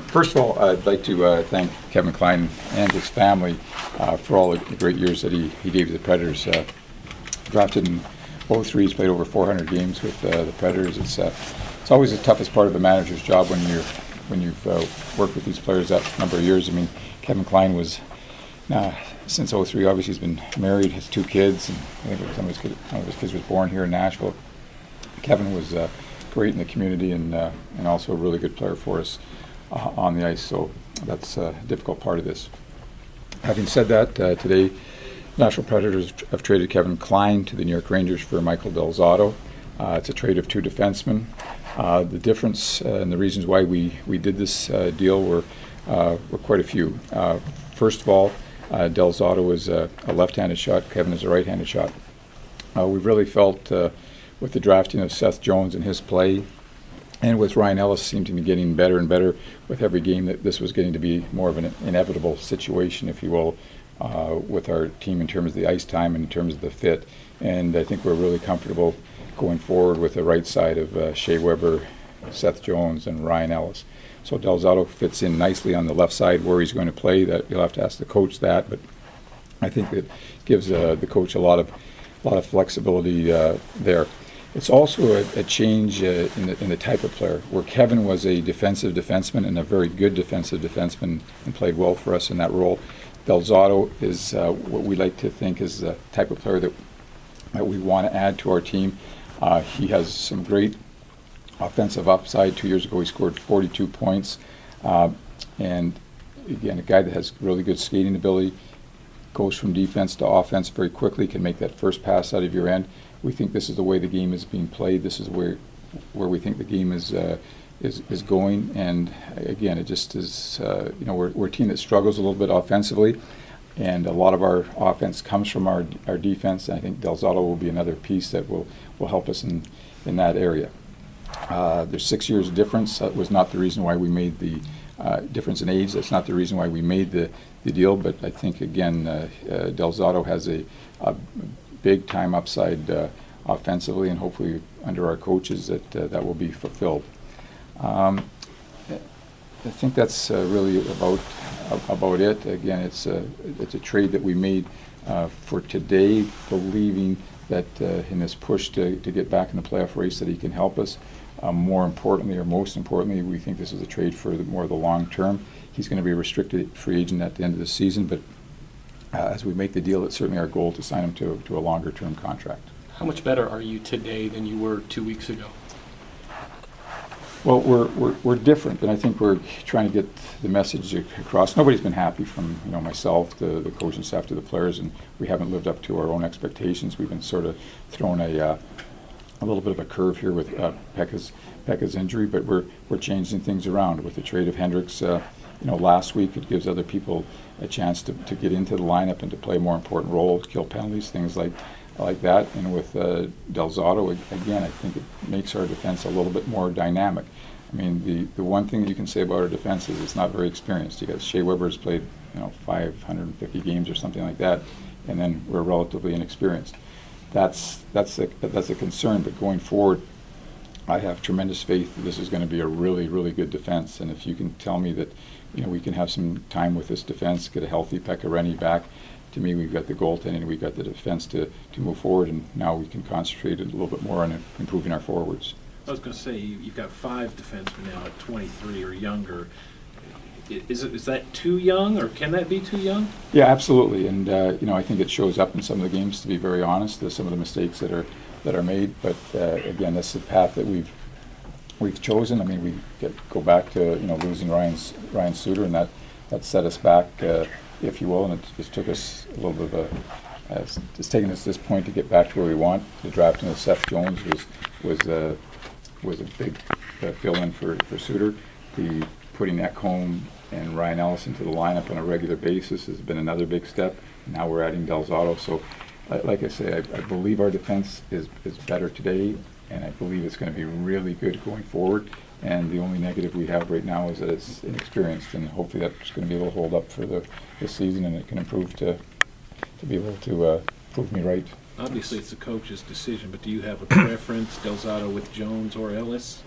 First of all, I'd like to thank Kevin Klein and his family for all the great years that he gave the Predators. Drafted in '03, he's played over 400 games with the Predators. It's always the toughest part of the manager's job when you've worked with these players that number of years. I mean, Kevin Klein was since '03. Obviously, he's been married, has 2 kids, and I think one of his kids was born here in Nashville. Kevin was great in the community and also a really good player for us on the ice, so that's a difficult part of this. Having said that, today Nashville Predators have traded Kevin Klein to the New York Rangers for Michael Del Zotto. It's a trade of 2 defensemen. The difference and the reasons why we did this deal were quite a few. First of all, Del Zotto is a left-handed shot, Kevin is a right-handed shot. We've really felt with the drafting of Seth Jones and his play, and with Ryan Ellis seemed to be getting better and better with every game, that this was getting to be more of an inevitable situation, if you will, with our team in terms of the ice time and in terms of the fit. And I think we're really comfortable going forward with the right side of Shea Weber, Seth Jones, and Ryan Ellis. So Del Zotto fits in nicely on the left side where he's going to play. That you'll have to ask the coach that, but I think that gives the coach a lot of flexibility there. It's also a change in the type of player, where Kevin was a defensive defenseman and a very good defensive defenseman and played well for us in that role. Del Zotto is what we like to think is the type of player that we want to add to our team. He has some great offensive upside. 2 years ago he scored 42 points. And again, a guy that has really good skating ability, goes from defense to offense very quickly, can make that first pass out of your end. We think this is the way the game is being played. This is where we think the game is going. And again, it just is. We're a team that struggles a little bit offensively, and a lot of our offense comes from our defense. And I think Del Zotto will be another piece that will help us in that area. There's 6 years difference. That was not the reason why we made the difference in age. That's not the reason why we made the deal. But I think again, Del Zotto has a big time upside offensively, and hopefully under our coaches that will be fulfilled. I think that's really about it. Again, it's a trade that we made for today, believing that in this push to get back in the playoff race, that he can help us. More importantly, or most importantly, we think this is a trade for more of the long term. He's going to be a restricted free agent at the end of the season, but as we make the deal, it's certainly our goal to sign him to a longer-term contract. How much better are you today than you were 2 weeks ago? Well, we're different, and I think we're trying to get the message across. Nobody's been happy, from myself, the coaching staff, to the players, and we haven't lived up to our own expectations. We've been sort of thrown a little bit of a curve here with Pekka's injury, but we're changing things around with the trade of Hendricks. Last week, it gives other people a chance to get into the lineup and to play a more important role, kill penalties, things like that. And with Del Zotto, again, I think it makes our defense a little bit more dynamic. I mean, the one thing that you can say about our defense is it's not very experienced. You got Shea Weber has played 550 games or something like that, and then we're relatively inexperienced. That's a concern. But going forward, I have tremendous faith that this is going to be a really, really good defense. And if you can tell me that we can have some time with this defense, get a healthy Pekka Rinne back, to me, we've got the goaltending, we've got the defense to move forward, and now we can concentrate a little bit more on improving our forwards. I was going to say, you've got 5 defensemen now at 23 or younger. Is that too young, or can that be too young? Yeah, absolutely. And I think it shows up in some of the games, to be very honest. There's some of the mistakes that are made, but again, that's the path that we've chosen. I mean, we go back to losing Ryan Suter, and that set us back, if you will, and it just took us a little bit of it's taken us this point to get back to where we want. The drafting of Seth Jones was a big fill-in for Suter. The putting Ekholm and Ryan Ellis into the lineup on a regular basis has been another big step. Now we're adding Del Zotto. So, like I say, I believe our defense is better today, and I believe it's going to be really good going forward. And the only negative we have right now is that it's inexperienced, and hopefully that's going to be able to hold up for this season, and it can improve to be able to prove me right. Obviously, it's the coach's decision, but do you have a preference, Del Zotto with Jones or Ellis?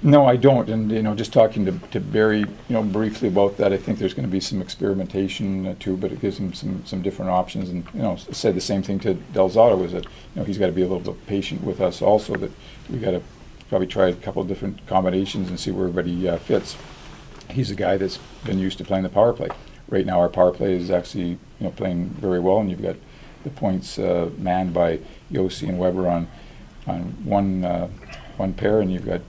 No, I don't, and, just talking to Barry, briefly about that, I think there's gonna be some experimentation too, but it gives him some different options, and, said the same thing to Del Zotto, is that, he's gotta be a little bit patient with us also, that we gotta probably try a couple of different combinations and see where everybody fits. He's a guy that's been used to playing the power play. Right now, our power play is actually, playing very well, and you've got the points manned by Yossi and Weber on one pair, and you've got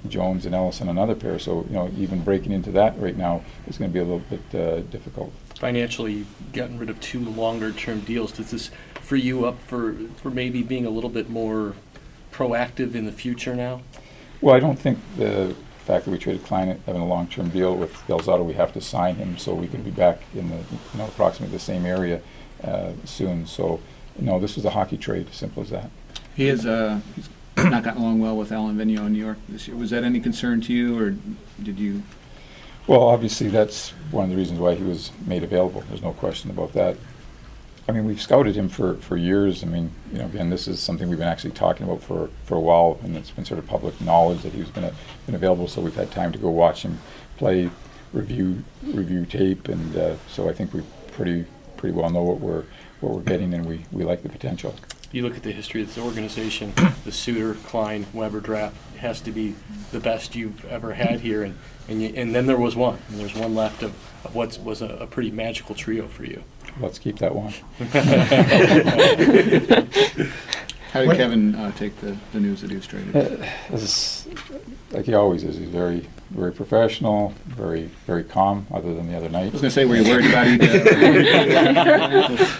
Jones and Ellis on another pair. So, even breaking into that right now is going to be a little bit difficult. Financially, you've gotten rid of 2 longer-term deals. Does this free you up for maybe being a little bit more proactive in the future now? Well, I don't think the fact that we traded Klein having a long-term deal with Del Zotto, we have to sign him so we can be back in the approximately the same area soon. So, this was a hockey trade, simple as that. He has he's not gotten along well with Alan Vigneault in New York this year. Was that any concern to you, or did you? Well, obviously, that's one of the reasons why he was made available. There's no question about that. I mean, we've scouted him for years. I mean, again, this is something we've been actually talking about for a while, and it's been sort of public knowledge that he was been available. So we've had time to go watch him play, review tape, and so I think we pretty well know what we're getting, and we like the potential. You look at the history of this organization, the Suter, Klein, Weber draft has to be the best you've ever had here, and then there was one, and there's one left of what was a pretty magical trio for you. Let's keep that one. How did Kevin take the news that he was traded? This is, like he always is. He's very professional, very calm. Other than the other night. I was going to say, were you worried about it?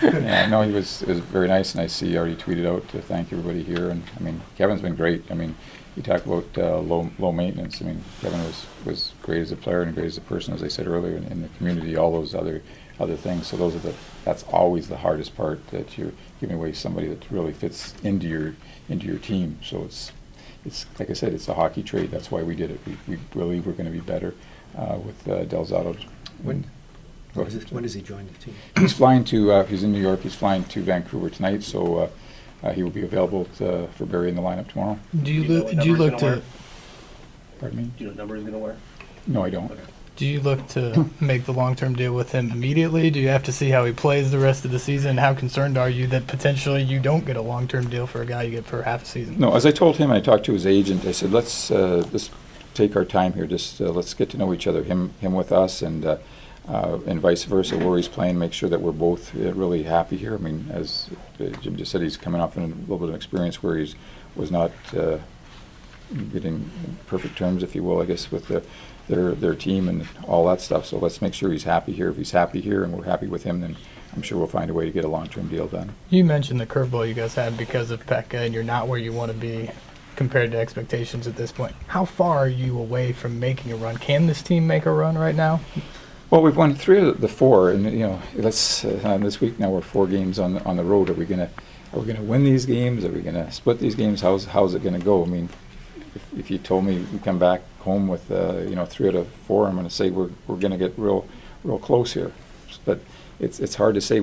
Yeah, no, it was very nice, and I see he already tweeted out to thank everybody here. And I mean, Kevin's been great. I mean, you talk about low maintenance. I mean, Kevin was great as a player and great as a person, as I said earlier, in the community. All those other things. So that's always the hardest part, that you're giving away somebody that really fits into your team. So it's like I said, it's a hockey trade. That's why we did it. We believe we're going to be better with Del Zotto. When does he join the team? He's flying to. He's in New York. He's flying to Vancouver tonight. So he will be available for Barry in the lineup tomorrow. Do you look to? Pardon me? Do you know what number he's going to wear? No, I don't. Okay. Do you look to make the long-term deal with him immediately? Do you have to see how he plays the rest of the season? How concerned are you that potentially you don't get a long-term deal for a guy you get for half a season? No, as I told him, I talked to his agent. I said, let's take our time here. Just let's get to know each other, him with us, and vice versa, where he's playing. Make sure that we're both really happy here. I mean, as Jim just said, he's coming off in a little bit of experience where he was not getting perfect terms, if you will, I guess, with their team and all that stuff. So let's make sure he's happy here. If he's happy here and we're happy with him, then I'm sure we'll find a way to get a long-term deal done. You mentioned the curveball you guys had because of Pekka, and you're not where you want to be compared to expectations at this point. How far are you away from making a run? Can this team make a run right now? Well, we've won 3 of the 4, and let's this week now we're 4 games on the road. Are we gonna win these games? Are we gonna split these games? How's it gonna go? I mean, if you told me we come back home with 3 out of 4, I'm going to say we're going to get real close here. But it's hard to say.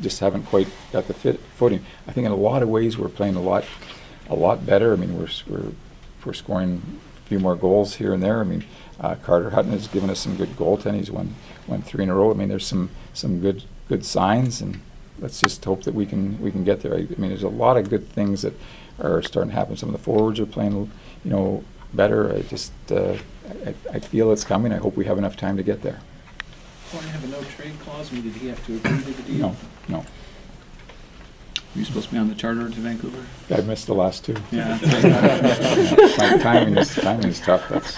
Just haven't quite got the footing. I think in a lot of ways we're playing a lot better. I mean, we're scoring a few more goals here and there. I mean, Carter Hutton has given us some good goaltending. He's won 3 in a row. I mean, there's some good signs, and let's just hope that we can get there. I mean, there's a lot of good things that are starting to happen. Some of the forwards are playing, better. I feel it's coming. I hope we have enough time to get there. Want to have a no-trade clause? I mean, did he have to agree to the deal? No. Were you supposed to be on the charter to Vancouver? I missed the last 2. Yeah. My timing is tough. That's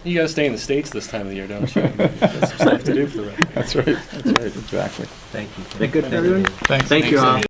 You got to stay in the States this time of the year, don't you? That's some stuff to do for the rest. That's right. Exactly. Thank you. Good, everyone. Thanks. Thank you all.